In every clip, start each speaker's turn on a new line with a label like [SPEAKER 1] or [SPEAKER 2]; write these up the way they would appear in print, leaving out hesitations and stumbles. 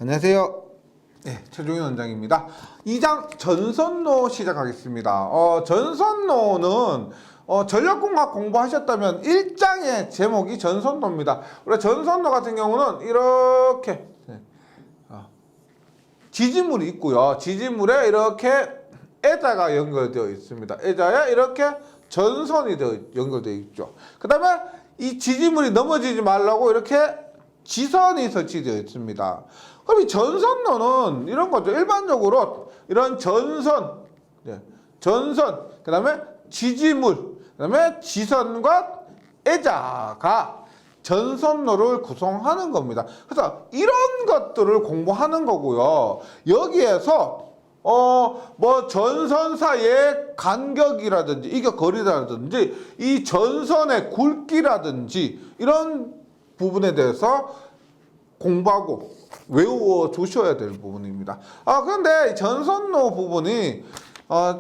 [SPEAKER 1] 안녕하세요. 네, 최종현 원장입니다. 2장 전선로 시작하겠습니다. 전선로는 전력공학 공부하셨다면 1장의 제목이 전선로입니다. 우리 전선로 같은 경우는 이렇게 지지물이 있고요. 지지물에 이렇게 애자가 연결되어 있습니다. 애자에 이렇게 전선이 연결되어 있죠. 그 다음에 이 지지물이 넘어지지 말라고 이렇게 지선이 설치되어 있습니다. 그럼 이 전선로는 이런 거죠. 일반적으로 이런 전선, 그 다음에 지지물, 그 다음에 지선과 애자가 전선로를 구성하는 겁니다. 그래서 이런 것들을 공부하는 거고요. 여기에서 뭐 전선 사이의 간격이라든지 이게 거리라든지 이 전선의 굵기라든지 이런 부분에 대해서 공부하고 외워 두셔야 될 부분입니다. 그런데 전선로 부분이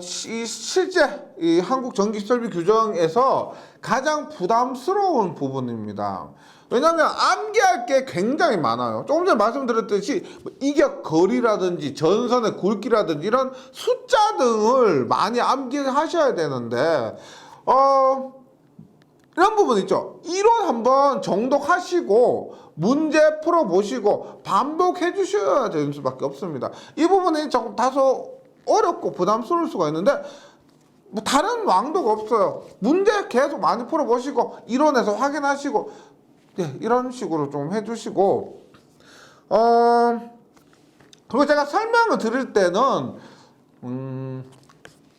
[SPEAKER 1] 실제 이 한국 전기설비 규정에서 가장 부담스러운 부분입니다. 왜냐하면 암기할 게 굉장히 많아요. 조금 전에 말씀드렸듯이 이격 거리라든지 전선의 굵기라든지 이런 숫자 등을 많이 암기하셔야 되는데 이런 부분 있죠. 이론 한번 정독하시고 문제 풀어보시고 반복해 주셔야 되는 수밖에 없습니다. 이 부분이 조금 다소 어렵고 부담스러울 수가 있는데 뭐 다른 왕도가 없어요. 문제 계속 많이 풀어보시고 이론에서 확인하시고 이런 식으로 좀 해주시고 그리고 제가 설명을 드릴 때는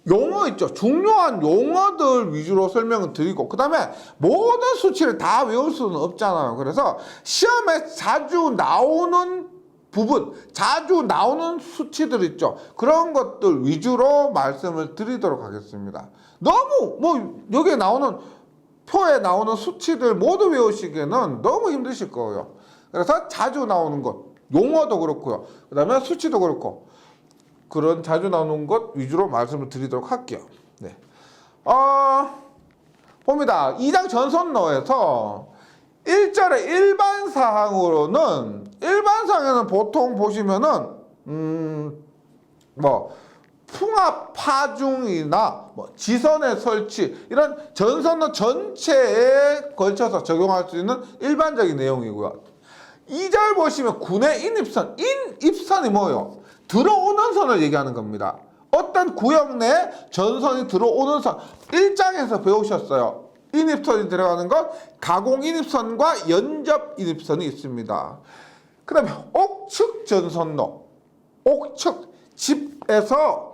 [SPEAKER 1] 용어 있죠. 중요한 용어들 위주로 설명을 드리고 그 다음에 모든 수치를 다 외울 수는 없잖아요. 그래서 시험에 자주 나오는 부분, 자주 나오는 수치들 있죠. 그런 것들 위주로 말씀을 드리도록 하겠습니다. 너무 뭐 여기에 나오는 표에 나오는 수치들 모두 외우시기에는 너무 힘드실 거예요. 그래서 자주 나오는 것, 용어도 그렇고요. 그 다음에 수치도 그렇고 그런 자주 나오는 것 위주로 말씀을 드리도록 할게요. 네. 봅니다. 2장 전선로에서 1절의 일반사항으로는 일반사항에는 보통 보시면은 뭐 풍압 파중이나 뭐 지선의 설치 이런 전선로 전체에 걸쳐서 적용할 수 있는 일반적인 내용이고요. 2절 보시면 군의 인입선, 인입선이 뭐예요? 들어오는 선을 얘기하는 겁니다. 어떤 구역 내 전선이 들어오는 선 1장에서 배우셨어요. 인입선이 들어가는 것, 가공 인입선과 연접 인입선이 있습니다. 그 다음에 옥측 전선로, 옥측 집에서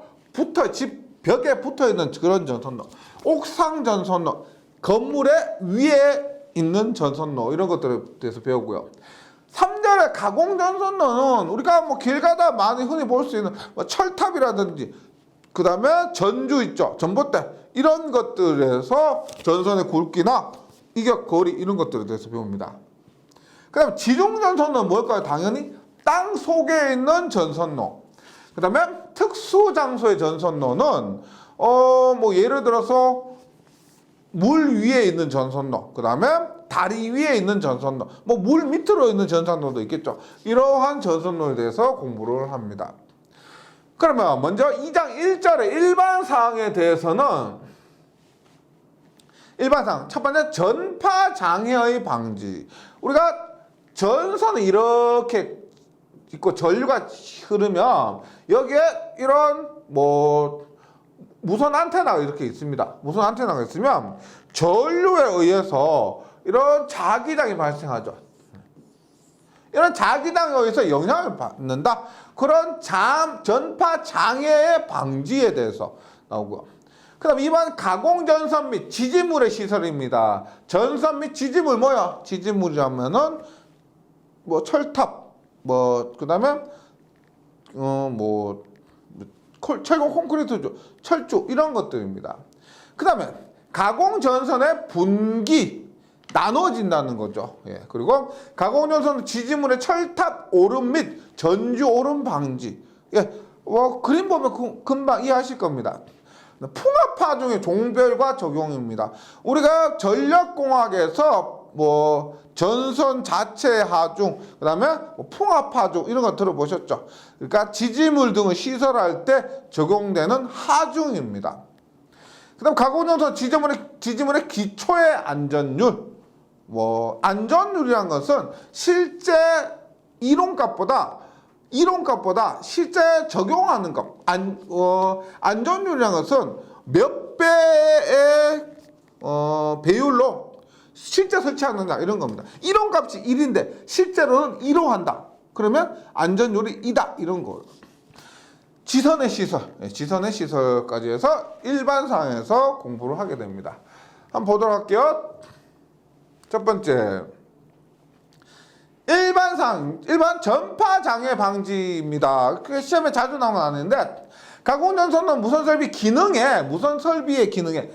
[SPEAKER 1] 집 벽에 붙어 있는 그런 전선로, 옥상 전선로, 건물의 위에 있는 전선로 이런 것들에 대해서 배우고요. 3절의 가공 전선로는 우리가 뭐 길 가다 많이 흔히 볼 수 있는 뭐 철탑이라든지 그 다음에 전주 있죠. 전봇대 이런 것들에서 전선의 굵기나 이격 거리 이런 것들에 대해서 배웁니다. 그 다음에 지중 전선로는 뭘까요? 당연히 땅 속에 있는 전선로. 그 다음에 특수 장소의 전선로는 뭐 예를 들어서 물 위에 있는 전선로, 그 다음에 다리 위에 있는 전선로, 뭐 물 밑으로 있는 전선로도 있겠죠. 이러한 전선로에 대해서 공부를 합니다. 그러면 먼저 2장 1절의 일반사항에 대해서는 일반사항 첫 번째 전파 장애의 방지. 우리가 전선이 이렇게 있고 전류가 흐르면 여기에 이런 뭐 무선 안테나가 이렇게 있습니다. 무선 안테나가 있으면 전류에 의해서 이런 자기장이 발생하죠. 이런 자기장에 의해서 영향을 받는다. 그런 전파 장애의 방지에 대해서 나오고요. 그 다음 2번 가공전선 및 지지물의 시설입니다. 전선 및 지지물 뭐야? 지지물이라면은 뭐 철탑, 뭐 그 다음에 뭐 철공 콘크리트 철조 이런 것들입니다. 그 다음에 가공전선의 분기 나눠진다는 거죠. 그리고 가공전선 지지물의 철탑 오름 및 전주 오름 방지. 뭐 그림 보면 금방 이해하실 겁니다. 풍압 파중의 종별과 적용입니다. 우리가 전력공학에서 뭐 전선 자체 하중, 그다음에 뭐 풍압 하중 이런 거 들어보셨죠? 그러니까 지지물 등을 시설할 때 적용되는 하중입니다. 그다음 가공전선 지지물의 기초의 안전율. 뭐 안전율이란 것은 실제 이론값보다 실제 적용하는 것. 안전율이란 것은 몇 배의 배율로 실제 설치하느냐 이런 겁니다. 이론값이 1인데 실제로는 1호 한다. 그러면 안전율이 2다 이런 거예요. 지선의 시설까지 해서 일반 상황에서 공부를 하게 됩니다. 한번 보도록 할게요. 첫 번째, 일반 전파 장애 방지입니다. 그게 시험에 자주 나오는 안인데, 가공전선은 무선 설비의 기능에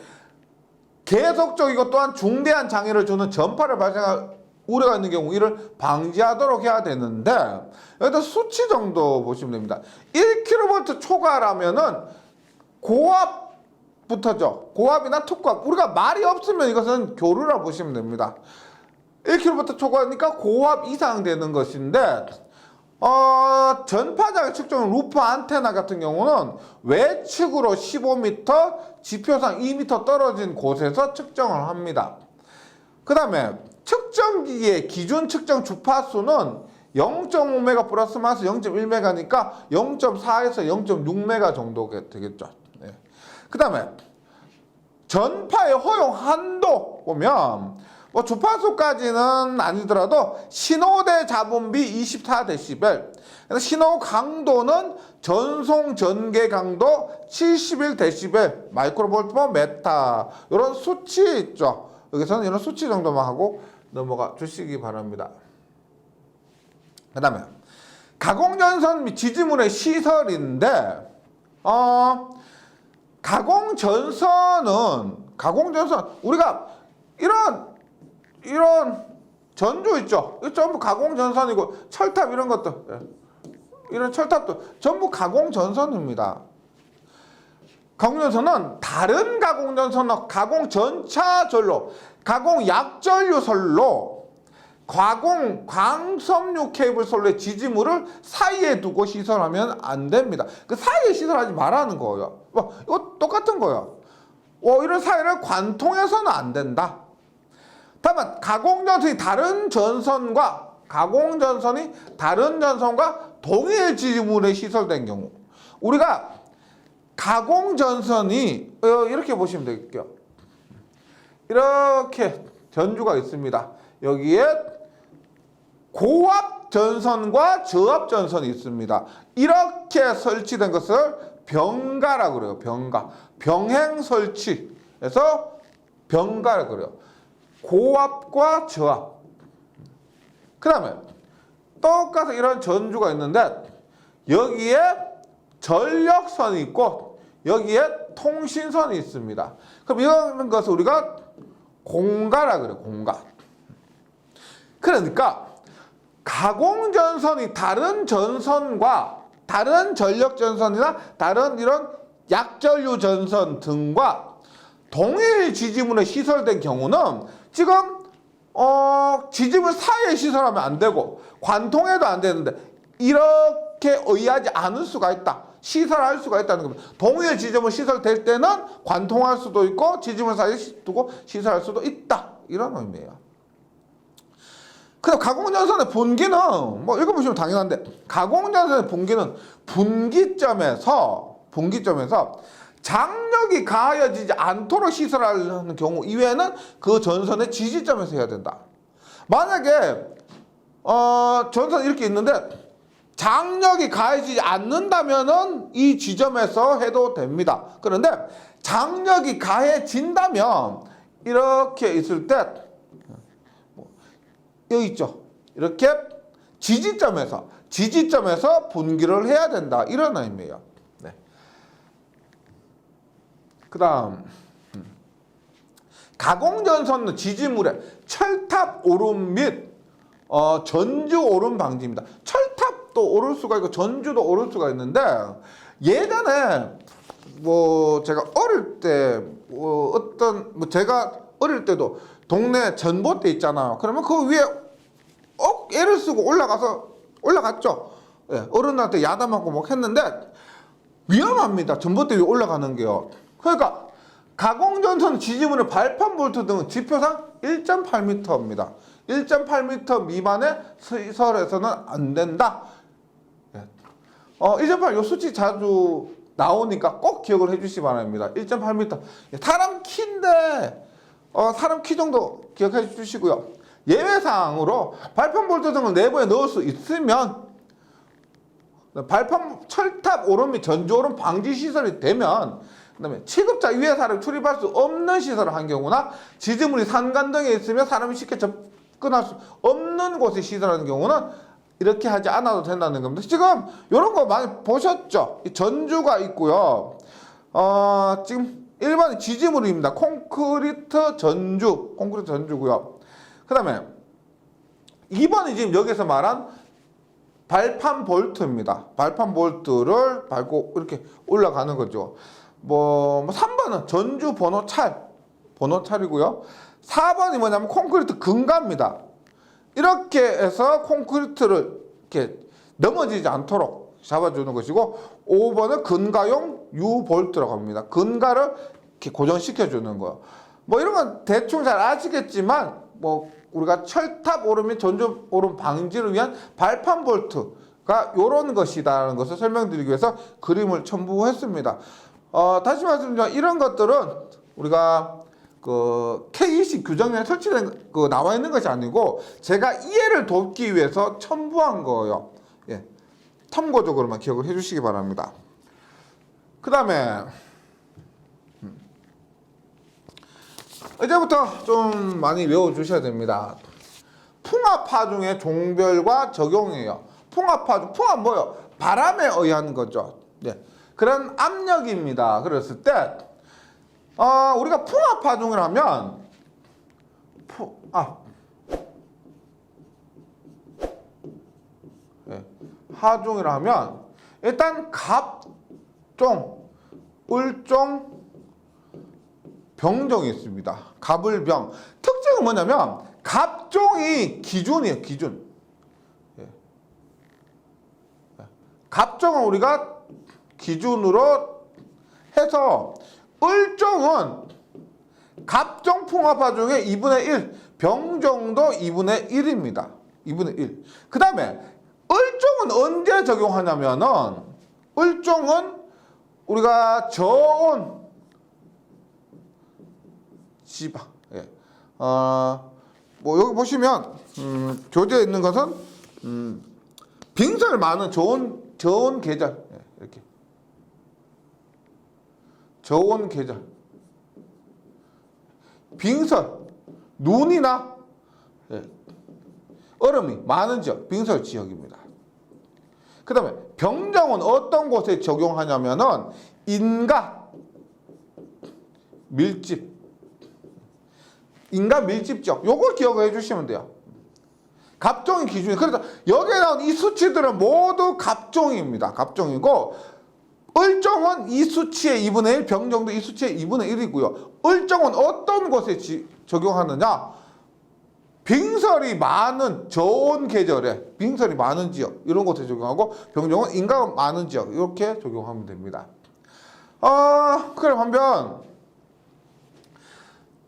[SPEAKER 1] 계속적이고 또한 중대한 장애를 주는 전파를 발생할 우려가 있는 경우 이를 방지하도록 해야 되는데, 여기다 수치 정도 보시면 됩니다. 1kV 초과라면은 고압부터죠. 고압이나 특고압. 우리가 말이 없으면 이것은 교류라 보시면 됩니다. 1kV 초과니까 고압 이상 되는 것인데, 전파장애 측정 루프 안테나 같은 경우는 외측으로 15m, 지표상 2m 떨어진 곳에서 측정을 합니다. 그 다음에 측정기의 기준 측정 주파수는 0.5메가 플러스 마이너스 0.1메가니까 0.4에서 0.6메가 정도 되겠죠. 네. 그 다음에 전파의 허용 한도 보면 뭐 주파수까지는 아니더라도 신호대 잡음비 24dB, 신호 강도는 전송 전개 강도 71dB, 마이크로볼트 퍼 메타 이런 수치 있죠. 여기서는 이런 수치 정도만 하고 넘어가 주시기 바랍니다. 그 다음에 가공전선 및 지지물의 시설인데, 가공전선 우리가 이런 전주 있죠. 이거 전부 가공전선이고 철탑 이런 것도, 이런 철탑도 전부 가공전선입니다. 가공전선은 다른 가공전선과 가공전차전로, 가공약전류선로, 광섬유 케이블 선로의 지지물을 사이에 두고 시설하면 안 됩니다. 그 사이에 시설하지 말라는 거예요. 이거 똑같은 거예요. 이런 사이를 관통해서는 안 된다. 다만 가공전선이 다른 전선과 동일 지지물에 시설된 경우, 우리가 가공전선이 이렇게 보시면 되겠죠. 이렇게 전주가 있습니다. 여기에 고압 전선과 저압 전선이 있습니다. 이렇게 설치된 것을 병가라고 그래요. 병행 설치해서 병가라고 그래요. 고압과 저압. 그 다음에 똑같은 이런 전주가 있는데, 여기에 전력선이 있고 여기에 통신선이 있습니다. 그럼 이런 것을 우리가 공가라 그래요. 공가. 그러니까 가공전선이 다른 전선과 다른 전력전선이나 다른 이런 약전류 전선 등과 동일 지지물에 시설된 경우는 지금 지지물 사이에 시설하면 안 되고 관통해도 안 되는데, 이렇게 의하지 않을 수가 있다. 시설할 수가 있다는 겁니다. 동일 지지물 시설될 때는 관통할 수도 있고 지지물 사이에 두고 시설할 수도 있다. 이런 의미예요. 그럼 가공전선의 분기는 뭐 읽어보시면 당연한데, 가공전선의 분기는 분기점에서 장력이 가해지지 않도록 시설하는 경우 이외에는 그 전선의 지지점에서 해야 된다. 만약에 전선이 이렇게 있는데 장력이 가해지지 않는다면은 이 지점에서 해도 됩니다. 그런데 장력이 가해진다면 이렇게 있을 때 여기 있죠. 이렇게 지지점에서 분기를 해야 된다. 이런 의미예요. 네. 그 다음 가공전선은 지지물에 철탑 오름 및 전주 오름 방지입니다. 철탑도 오를 수가 있고 전주도 오를 수가 있는데, 예전에 제가 어릴 때 제가 어릴 때도 동네 전봇대 있잖아요. 그러면 그 위에 애를 쓰고 올라갔죠. 예, 어른한테 야단맞고 뭐 했는데 위험합니다. 전봇대 위에 올라가는 게요. 그러니까 가공전선 지지물의 발판 볼트 등은 지표상 1.8m입니다. 1.8m 미만의 시설에서는 안 된다. 예. 1.8 요 수치 자주 나오니까 꼭 기억을 해주시기 바랍니다. 1.8m. 사람 키인데 사람 키 정도 기억해 주시고요. 예외사항으로 발판 볼트 등을 내부에 넣을 수 있으면 발판 철탑 오름 및 전주 오름 방지 시설이 되면, 그다음에 취급자 위에 사람이 출입할 수 없는 시설을 한 경우나 지지물이 산간 등에 있으면 사람이 쉽게 접근할 수 없는 곳에 시설하는 경우는 이렇게 하지 않아도 된다는 겁니다. 지금 이런 거 많이 보셨죠? 전주가 있고요. 지금 일반 지지물입니다. 콘크리트 전주고요. 그 다음에 2번이 지금 여기서 말한 발판 볼트입니다. 발판 볼트를 밟고 이렇게 올라가는 거죠. 3번은 전주 번호찰이고요. 4번이 뭐냐면 콘크리트 근가입니다. 이렇게 해서 콘크리트를 이렇게 넘어지지 않도록 잡아주는 것이고, 5번은 근가용 유볼트라고 합니다. 근가를 이렇게 고정시켜주는 거예요. 이런 건 대충 잘 아시겠지만, 우리가 철탑 오름 및 전주 오름 방지를 위한 발판 볼트가 이런 것이다라는 것을 설명드리기 위해서 그림을 첨부했습니다. 다시 말씀드리면 이런 것들은 우리가 K20 규정에 설치된 나와 있는 것이 아니고 제가 이해를 돕기 위해서 첨부한 거예요. 예. 참고적으로만 기억을 해주시기 바랍니다. 그 다음에 이제부터 좀 많이 외워주셔야 됩니다. 풍압파중의 종별과 적용이에요. 풍압파중, 풍압 뭐예요? 바람에 의한 거죠. 네. 그런 압력입니다. 그랬을 때 우리가 풍압파중을 하면 하중이라 하면 일단 갑종, 을종, 병종이 있습니다. 갑을병. 특징은 뭐냐면 갑종이 기준이에요. 기준. 갑종은 우리가 기준으로 해서 을종은 갑종 풍압파 중에 2분의 1, 병종도 2분의 1입니다. 2분의 1. 그 다음에 을종은 언제 적용하냐면은 을종은 우리가 저온 지방. 예. 여기 보시면 교재에 있는 것은 빙설 많은 저온 계절. 예, 이렇게 저온 계절. 빙설 눈이나 얼음이 많은 지역, 빙설 지역입니다. 그 다음에 병정은 어떤 곳에 적용하냐면은 인가 밀집. 인가 밀집 지역. 요걸 기억해 주시면 돼요. 갑종이 기준이. 그래서 여기에 나온 이 수치들은 모두 갑종입니다. 갑종이고, 을종은 이 수치의 2분의 1, 병정도 이 수치의 2분의 1이고요. 을종은 어떤 곳에 적용하느냐? 빙설이 많은 저온 계절에 빙설이 많은 지역 이런 곳에 적용하고, 병종은 인가가 많은 지역 이렇게 적용하면 됩니다. 그럼 한번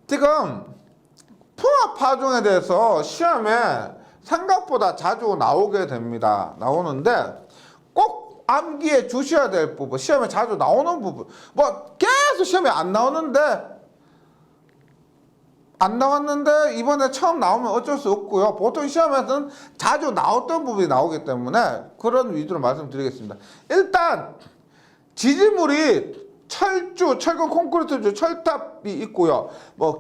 [SPEAKER 1] 지금 풍압파중에 대해서 시험에 생각보다 자주 나오게 됩니다. 나오는데 꼭 암기해 주셔야 될 부분, 시험에 자주 나오는 부분, 계속 시험에 안 나왔는데 이번에 처음 나오면 어쩔 수 없고요. 보통 시험에서는 자주 나왔던 부분이 나오기 때문에 그런 위주로 말씀드리겠습니다. 일단 지지물이 철근, 콘크리트, 철탑이 있고요.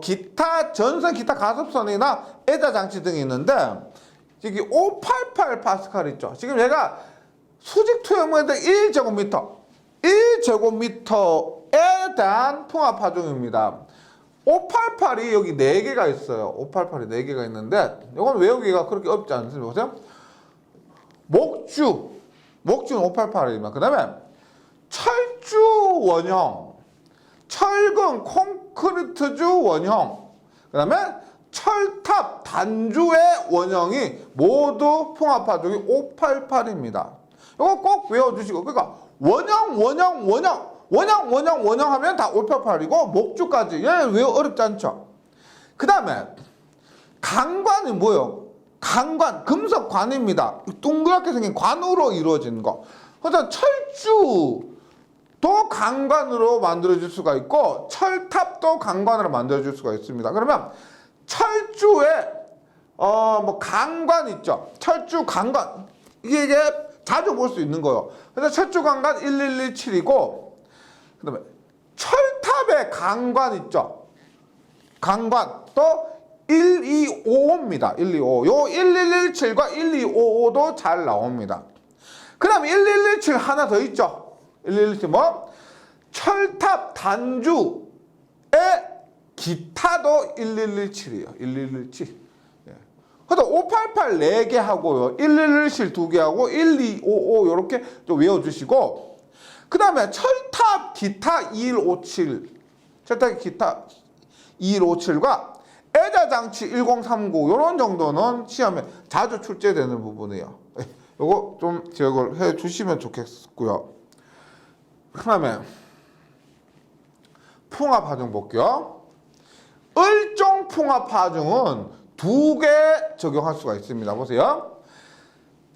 [SPEAKER 1] 기타 전선, 기타 가습선이나 애자 장치 등이 있는데, 여기 588 파스칼 있죠. 지금 얘가 수직 투영물인데 1제곱미터에 대한 풍압파중입니다. 588이 여기 4개가 있어요. 588이 4개가 있는데, 이건 외우기가 그렇게 어렵지 않습니다. 보세요. 목주는 588입니다. 그 다음에 철주 원형, 철근 콘크리트주 원형, 그 다음에 단주의 원형이 모두 풍합파종이 588입니다. 이거 꼭 외워주시고, 그러니까 원형 하면 다 588이고 목주까지. 얘 외워 어렵지 않죠? 그 다음에 강관이 뭐예요? 강관, 금속관입니다. 동그랗게 생긴 관으로 이루어진 거. 그래서 철주도 강관으로 만들어질 수가 있고 철탑도 강관으로 만들어질 수가 있습니다. 그러면 철주에 뭐 강관 있죠. 철주 강관 이게 자주 볼 수 있는 거예요. 그래서 철주 강관 1117이고 그다음에 철탑의 강관 있죠. 강관 또 1255입니다. 1255. 요 1117과 1255도 잘 나옵니다. 그 다음에 1117 하나 더 있죠. 1117 뭐? 철탑 단주의 기타도 1117이에요. 1117. 예. 그래서 588 4개 하고요. 1117 2개 하고 1255 요렇게 좀 외워주시고 그 다음에 철탑 기타 2157 철탑 기타 2157과 애자장치 1039 요런 정도는 시험에 자주 출제되는 부분이에요. 요거 좀 기억을 해 주시면 좋겠고요. 그 다음에 풍합파종 볼게요. 을종 풍합파종은 2개 적용할 수가 있습니다. 보세요.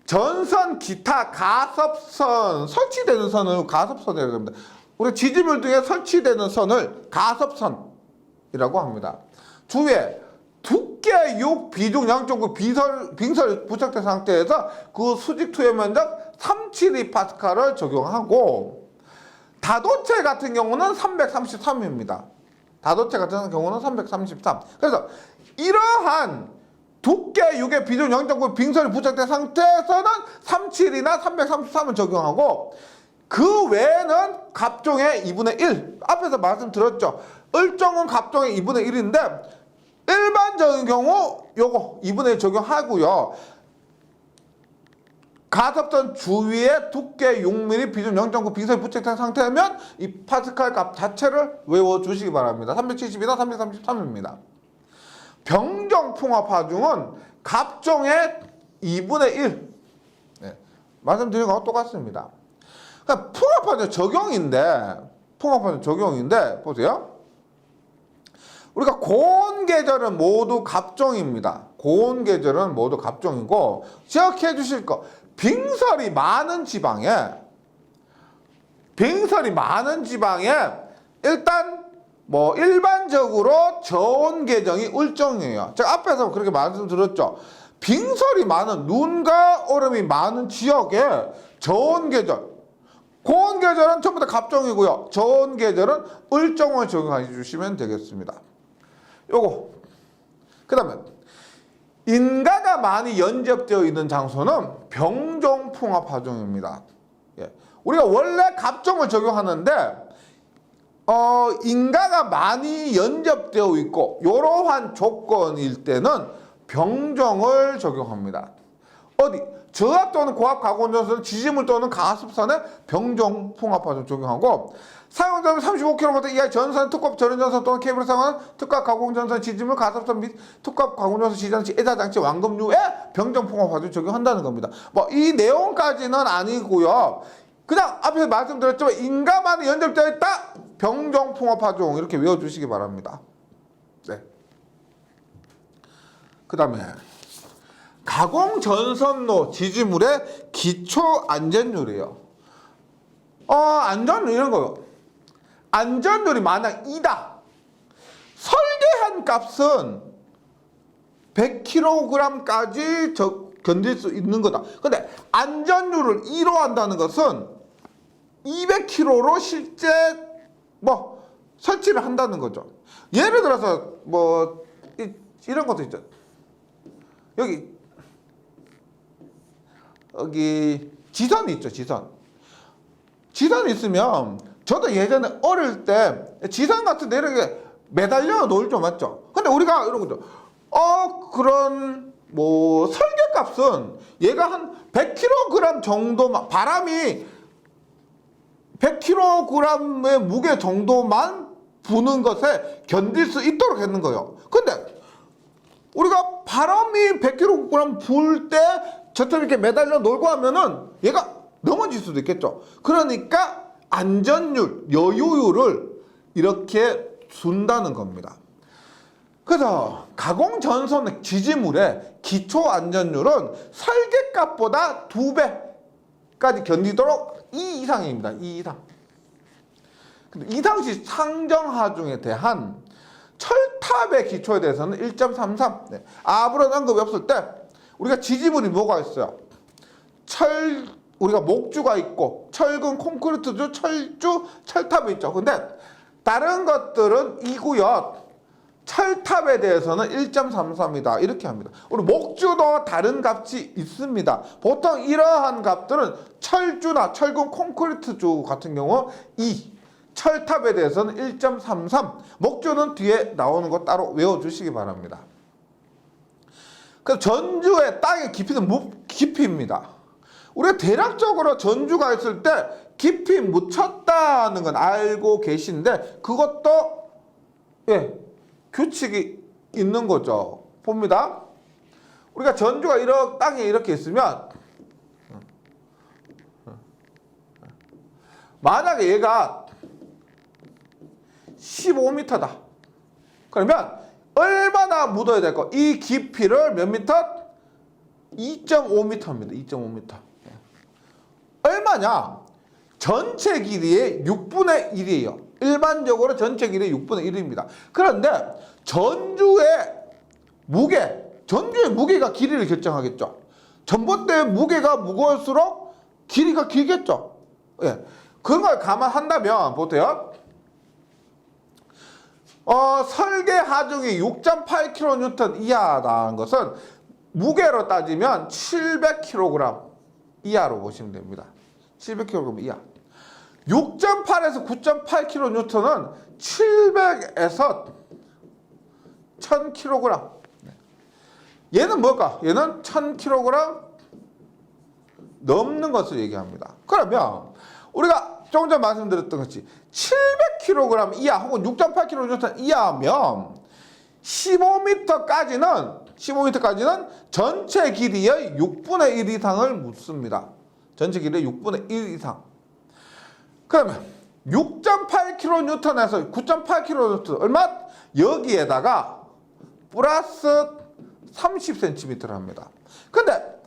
[SPEAKER 1] 전선, 기타, 가섭선, 설치되는 선을 가섭선이라고 합니다. 우리 지지물 등에 설치되는 선을 가섭선이라고 합니다. 주위에 두께 6 비중 양쪽으로 빙설 부착된 상태에서 그 수직 투여 면적 372파스칼을 적용하고 다도체 같은 경우는 333입니다. 다도체 같은 경우는 333. 그래서 이러한 두께 6의 비중 0.9 빙설이 부착된 상태에서는 37이나 333을 적용하고 그 외에는 갑종의 2분의 1 앞에서 말씀드렸죠. 을종은 갑종의 2분의 1인데 일반적인 경우 요거 2분의 1 적용하고요. 가섭선 주위에 두께 6mm 비중 0.9 빙설이 부착된 상태면 이 파스칼 값 자체를 외워주시기 바랍니다. 370이나 333입니다. 병정 풍합파종은 갑종의 2분의 1 네, 말씀드린 거하고 똑같습니다. 그러니까 풍합파종 적용인데 보세요. 우리가 고온 계절은 모두 갑종입니다. 고온 계절은 모두 갑종이고 기억해 주실 거 빙설이 많은 지방에 일단 뭐 일반적으로 저온 계정이 을종이에요. 제가 앞에서 그렇게 말씀드렸죠. 빙설이 많은 눈과 얼음이 많은 지역에 저온 계절 고온 계절은 전부 다 갑종이고요. 저온 계절은 을종을 적용해 주시면 되겠습니다. 요거 그 다음에 인가가 많이 연접되어 있는 장소는 병종 풍합파종입니다. 예. 우리가 원래 갑종을 적용하는데 인가가 많이 연접되어 있고 이러한 조건일 때는 병종을 적용합니다. 어디? 저압 또는 고압 가공전선, 지지물 또는 가습선에 병종 풍합파종 적용하고 사용자는 35km 이하의 전선, 특급 전원전선 또는 케이블을 사용하는 특급 가공전선, 지지물, 가습선 및 특급 가공전선, 지장치, 애자장치, 완금류에 병종 풍합파종 적용한다는 겁니다. 뭐 이 내용까지는 아니고요. 그냥 앞에서 말씀드렸지만 인가만이 연접되어 있다. 병종 풍합파종 이렇게 외워주시기 바랍니다. 네. 그 다음에 가공전선로 지지물의 기초 안전율이에요. 안전율 이런 거요. 안전율이 만약 2다. 설계한 값은 100kg까지 견딜 수 있는 거다. 근데 안전율을 2로 한다는 것은 200kg로 실제 뭐 설치를 한다는 거죠. 예를 들어서 뭐 이런 것도 있죠. 여기 지선이 있죠. 지선이 있으면 저도 예전에 어릴 때 지선 같은 데 이렇게 매달려 놓을 줄 맞죠. 근데 우리가 이런 거죠. 그런 뭐 설계값은 얘가 한 100kg 정도만 바람이 100kg의 무게 정도만 부는 것에 견딜 수 있도록 했는 거예요. 근데 우리가 바람이 100kg 불 때 저처럼 이렇게 매달려 놀고 하면은 얘가 넘어질 수도 있겠죠. 그러니까 안전율, 여유율을 이렇게 준다는 겁니다. 그래서 가공 전선의 지지물의 기초 안전율은 설계값보다 2배까지 견디도록 2 이상입니다. 2 이상. 근데 이 당시 상정하중에 대한 철탑의 기초에 대해서는 1.33. 네. 아무런 언급이 없을 때 우리가 지지물이 뭐가 있어요? 우리가 목주가 있고 철근, 콘크리트주, 철주, 철탑이 있죠. 근데 다른 것들은 이고요. 철탑에 대해서는 1.33이다. 이렇게 합니다. 우리 목주도 다른 값이 있습니다. 보통 이러한 값들은 철주나 철근, 콘크리트주 같은 경우 2. 철탑에 대해서는 1.33. 목주는 뒤에 나오는 거 따로 외워주시기 바랍니다. 그래서 전주의 땅의 깊이는 깊이입니다. 우리가 대략적으로 전주가 있을 때 깊이 묻혔다는 건 알고 계신데 그것도 규칙이 있는 거죠. 봅니다. 우리가 전주가 땅에 이렇게 있으면 만약에 얘가 15m다. 그러면 얼마나 묻어야 될까? 이 깊이를 몇 미터? 2.5m입니다. 2.5m. 얼마냐? 전체 길이의 6분의 1이에요. 일반적으로 전체 길이의 6분의 1입니다. 그런데 전주의 무게가 길이를 결정하겠죠. 전봇대의 무게가 무거울수록 길이가 길겠죠. 예. 그런 걸 감안한다면 보세요. 설계 하중이 6.8kN 이하라는 것은 무게로 따지면 700kg 이하로 보시면 됩니다. 700kg 이하. 6.8에서 9.8kN은 700에서 1000kg. 얘는 뭘까? 얘는 1000kg 넘는 것을 얘기합니다. 그러면 우리가 조금 전 말씀드렸던 것이 700kg 이하 혹은 6.8kN 이하면 15m까지는 전체 길이의 6분의 1 이상을 묻습니다. 전체 길이의 6분의 1 이상. 그러면 6.8kN에서 9.8kN 얼마? 여기에다가 플러스 30cm를 합니다. 근데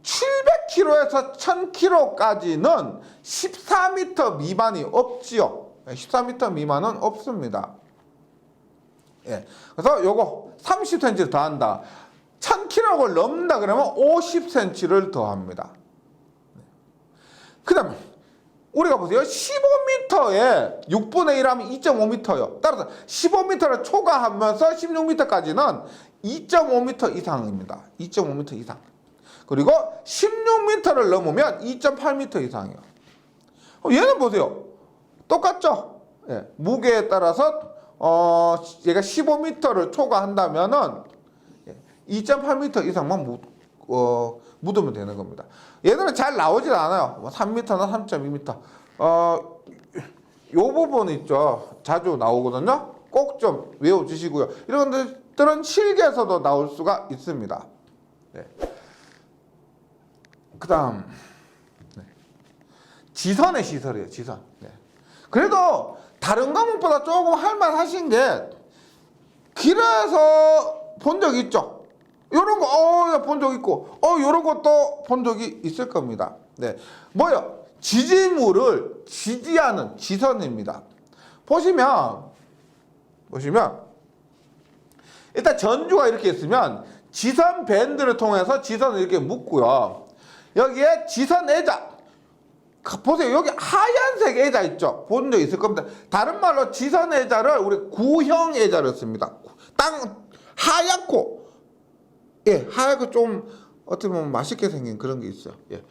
[SPEAKER 1] 700kg에서 1000kg까지는 14m 미만이 없지요. 14m 미만은 없습니다. 예. 그래서 요거 30cm를 더한다. 1000kg를 넘는다 그러면 50cm를 더합니다. 그 다음에 우리가 보세요. 15m에 6분의 1하면 2.5m요. 따라서 15m를 초과하면서 16m까지는 2.5m 이상입니다. 2.5m 이상. 그리고 16m를 넘으면 2.8m 이상이에요. 얘는 보세요. 똑같죠? 예. 무게에 따라서 얘가 15m를 초과한다면은 2.8m 이상만 묻으면 되는 겁니다. 얘들은 잘 나오질 않아요. 3m나 3.2m. 요 부분 있죠. 자주 나오거든요. 꼭 좀 외워주시고요. 이런 것들은 실기에서도 나올 수가 있습니다. 네. 그 다음 지선의 시설이에요. 지선. 네. 그래도 다른 과목보다 조금 할만하신 게 길에서 본 적 있죠. 요런 거 본 적 있고 요런 것도 본 적이 있을 겁니다. 네. 뭐요? 지지물을 지지하는 지선입니다. 보시면 일단 전주가 이렇게 있으면 지선 밴드를 통해서 지선을 이렇게 묶고요. 여기에 지선 애자. 보세요. 여기 하얀색 애자 있죠? 본 적 있을 겁니다. 다른 말로 지선 애자를 우리 구형 애자를 씁니다. 하얗고, 하얗고 좀 어떻게 보면 맛있게 생긴 그런 게 있어요. 예.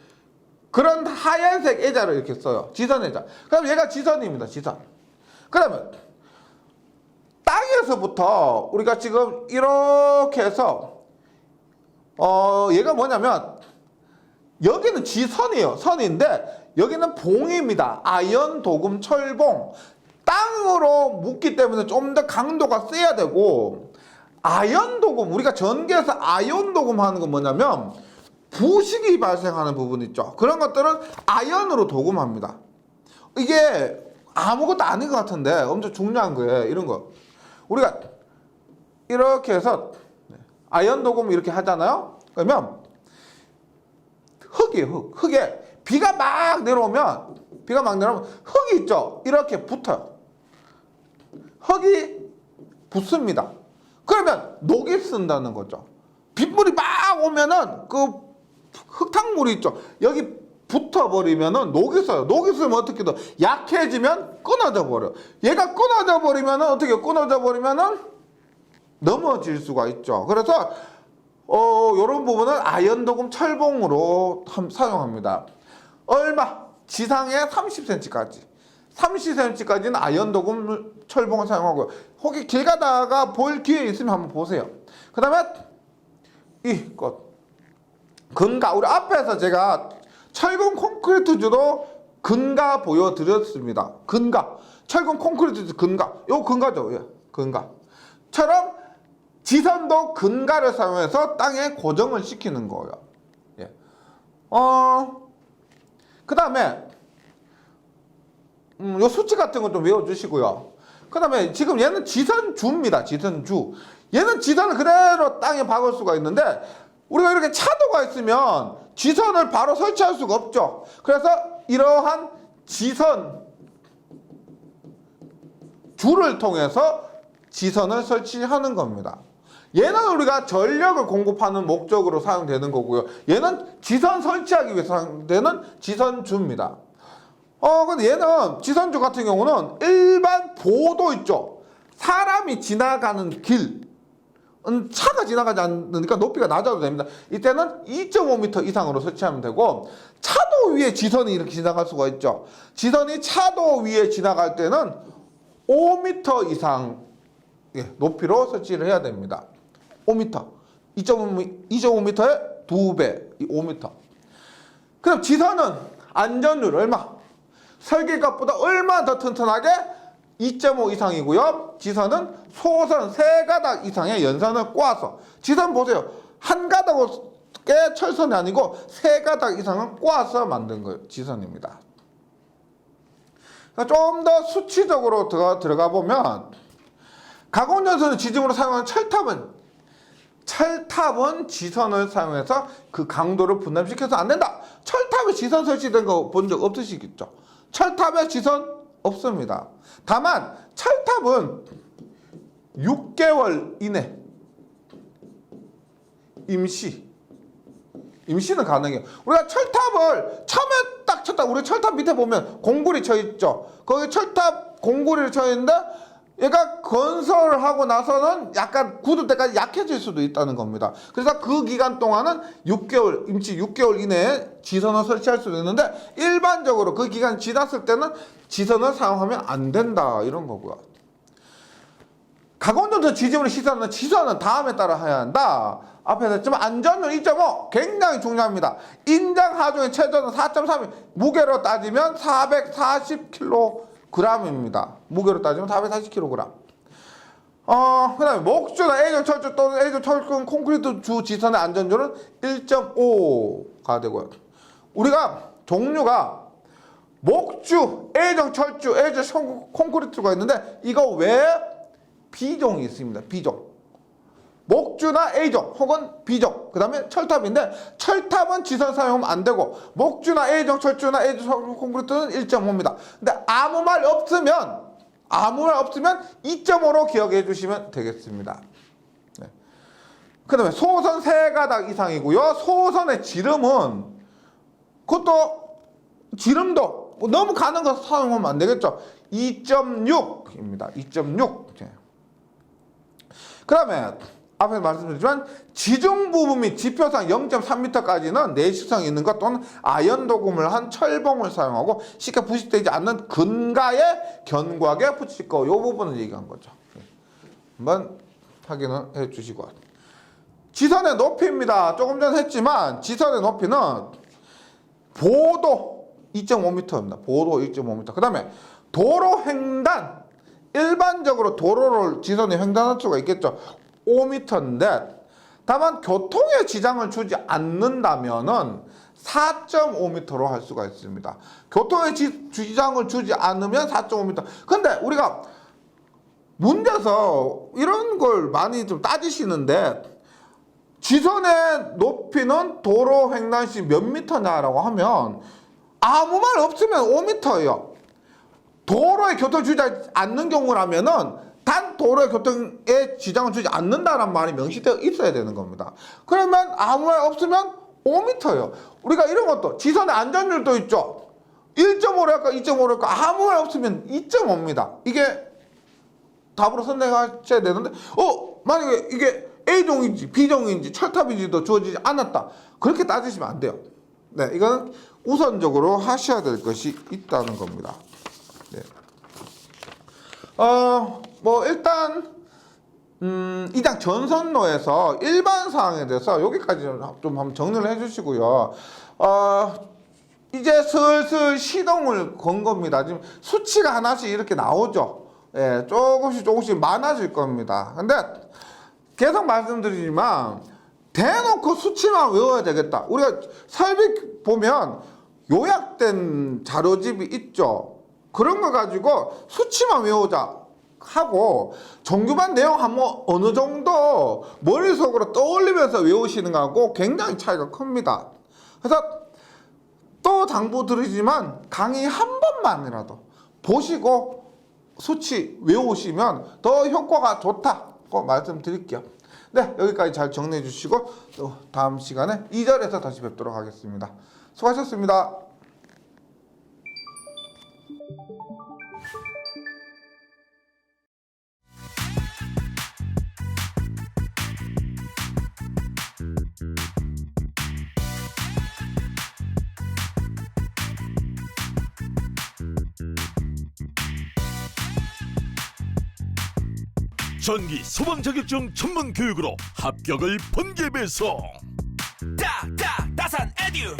[SPEAKER 1] 그런 하얀색 애자를 이렇게 써요. 지선 애자. 그럼 얘가 지선입니다. 지선. 그러면 땅에서부터 우리가 지금 이렇게 해서 얘가 뭐냐면 여기는 지선이에요. 선인데 여기는 봉입니다. 아연, 도금, 철봉. 땅으로 묶기 때문에 좀 더 강도가 세야 되고 아연 도금, 우리가 전기에서 아연 도금 하는 건 뭐냐면 부식이 발생하는 부분 있죠. 그런 것들은 아연으로 도금합니다. 이게 아무것도 아닌 것 같은데 엄청 중요한 거예요. 이런 거 우리가 이렇게 해서 아연 도금 이렇게 하잖아요. 그러면 흙이에요. 흙에 비가 막 내려오면 흙이 있죠. 이렇게 붙어요. 흙이 붙습니다. 그러면 녹이 쓴다는 거죠. 빗물이 막 오면은 그 흙탕물이 있죠. 여기 붙어버리면은 녹이 써요. 녹이 쓰면 어떻게 돼? 약해지면 끊어져 버려. 얘가 끊어져 버리면은 어떻게 끊어져 버리면은 넘어질 수가 있죠. 그래서 이런 부분은 아연 도금 철봉으로 사용합니다. 얼마? 지상에 30cm까지. 30cm까지는 아연 도금 철봉을 사용하고요. 혹시 길 가다가 볼 기회 있으면 한번 보세요. 그 다음에 이것 근가. 우리 앞에서 제가 철근 콘크리트주도 근가 보여드렸습니다. 근가. 철근 콘크리트주 근가. 요 근가죠. 예. 근가처럼 지선도 근가를 사용해서 땅에 고정을 시키는 거예요. 예. 그 다음에 요 수치 같은 거 좀 외워주시고요. 그 다음에 지금 얘는 지선주입니다. 지선주. 얘는 지선을 그대로 땅에 박을 수가 있는데 우리가 이렇게 차도가 있으면 지선을 바로 설치할 수가 없죠. 그래서 이러한 지선 줄을 통해서 지선을 설치하는 겁니다. 얘는 우리가 전력을 공급하는 목적으로 사용되는 거고요. 얘는 지선 설치하기 위해서 사용되는 지선주입니다. 근데 얘는 지선주 같은 경우는 일반 보도 있죠. 사람이 지나가는 길은 차가 지나가지 않으니까 높이가 낮아도 됩니다. 이때는 2.5m 이상으로 설치하면 되고, 차도 위에 지선이 이렇게 지나갈 수가 있죠. 지선이 차도 위에 지나갈 때는 5m 이상 높이로 설치를 해야 됩니다. 5m. 2.5m의 2배, 5m. 그럼 지선은 안전율 얼마? 설계값보다 얼마나 더 튼튼하게? 2.5 이상이고요. 지선은 소선 3가닥 이상의 연선을 꼬아서, 지선 보세요. 한 가닥의 철선이 아니고 3가닥 이상을 꼬아서 만든 거예요. 지선입니다. 좀 더 수치적으로 들어가 보면, 가공연선을 지짐으로 사용하는 철탑은 지선을 사용해서 그 강도를 분담시켜서 안 된다. 철탑에 지선 설치된 거 본 적 없으시겠죠? 철탑에 지선 없습니다. 다만 철탑은 6개월 이내 임시는 가능해요. 우리가 철탑을 처음에 딱 쳤다. 우리 철탑 밑에 보면 공구리 쳐 있죠. 거기 철탑 공구리를 쳐 있는데 얘가 건설을 하고 나서는 약간 굳을 때까지 약해질 수도 있다는 겁니다. 그래서 그 기간 동안은 6개월, 임시 6개월 이내에 지선을 설치할 수도 있는데, 일반적으로 그 기간이 지났을 때는 지선을 사용하면 안 된다, 이런 거고요. 가공연선 지짐으로 시사하는 지선은 다음에 따라 해야 한다. 앞에서 했지만 안전율 2.5 굉장히 중요합니다. 인장 하중의 최저는 4.3, 무게로 따지면 440kg입니다. 무게로 따지면 440kg. 그 다음에 목주나 A존 철주 또는 A존 철근 콘크리트 주 지선의 안전율은 1.5가 되고요. 우리가 종류가 목주, A존 철주, A존 콘크리트가 있는데, 이거 외에 B종이 있습니다. B종. 목주나 A종 혹은 B종, 그 다음에 철탑인데, 철탑은 지선 사용하면 안 되고, 목주나 A종 철주나 A종 콘크리트는 1.5입니다. 근데 아무 말 없으면 2.5로 기억해 주시면 되겠습니다. 네. 그 다음에 소선 3가닥 이상이고요. 소선의 지름은, 그것도 지름도 너무 가는 거 사용하면 안 되겠죠. 2.6입니다. 2.6. 그 다음에 앞에 말씀드렸지만 지중 부분 및 지표상 0.3m까지는 내식성이 있는 것 또는 아연 도금을 한 철봉을 사용하고 쉽게 부식되지 않는 근가에 견고하게 붙일 거, 요 부분을 얘기한 거죠. 한번 확인해 주시고, 지선의 높이입니다. 조금 전에 했지만 지선의 높이는 보도 2.5m입니다. 보도 2.5m. 그 다음에 도로 횡단, 일반적으로 도로를 지선에 횡단할 수가 있겠죠. 5m인데 다만 교통에 지장을 주지 않는다면은 4.5m로 할 수가 있습니다. 교통에 지장을 주지 않으면 4.5m. 근데 우리가 문제에서 이런 걸 많이 좀 따지시는데 지선의 높이는 도로 횡단시 몇 미터냐라고 하면 아무 말 없으면 5m예요. 도로에 교통을 주지 않는 경우라면은 단 도로에 교통에 지장을 주지 않는다는 말이 명시되어 있어야 되는 겁니다. 그러면 아무 말 없으면 5m예요. 우리가 이런 것도 지선의 안전율도 있죠. 1.5랄까 2.5랄까 아무 말 없으면 2.5입니다. 이게 답으로 선택하셔야 되는데 만약에 이게 A종인지 B종인지 철탑인지도 주어지지 않았다. 그렇게 따지시면 안 돼요. 네, 이거는 우선적으로 하셔야 될 것이 있다는 겁니다. 네. 일단 이 장 전선로에서 일반 사항에 대해서 여기까지 좀 한번 정리를 해주시고요. 이제 슬슬 시동을 건 겁니다. 지금 수치가 하나씩 이렇게 나오죠. 예, 조금씩 많아질 겁니다. 근데 계속 말씀드리지만 대놓고 수치만 외워야 되겠다. 우리가 설비 보면 요약된 자료집이 있죠. 그런 거 가지고 수치만 외우자 하고 정규반 내용 한번 어느 정도 머릿속으로 떠올리면서 외우시는 거하고 굉장히 차이가 큽니다. 그래서 또 당부드리지만 강의 한 번만이라도 보시고 수치 외우시면 더 효과가 좋다고 말씀드릴게요. 네, 여기까지 잘 정리해 주시고 또 다음 시간에 2절에서 다시 뵙도록 하겠습니다. 수고하셨습니다.
[SPEAKER 2] 전기 소방 자격증 전문 교육으로 합격을 번개 배송.
[SPEAKER 3] 따산 에듀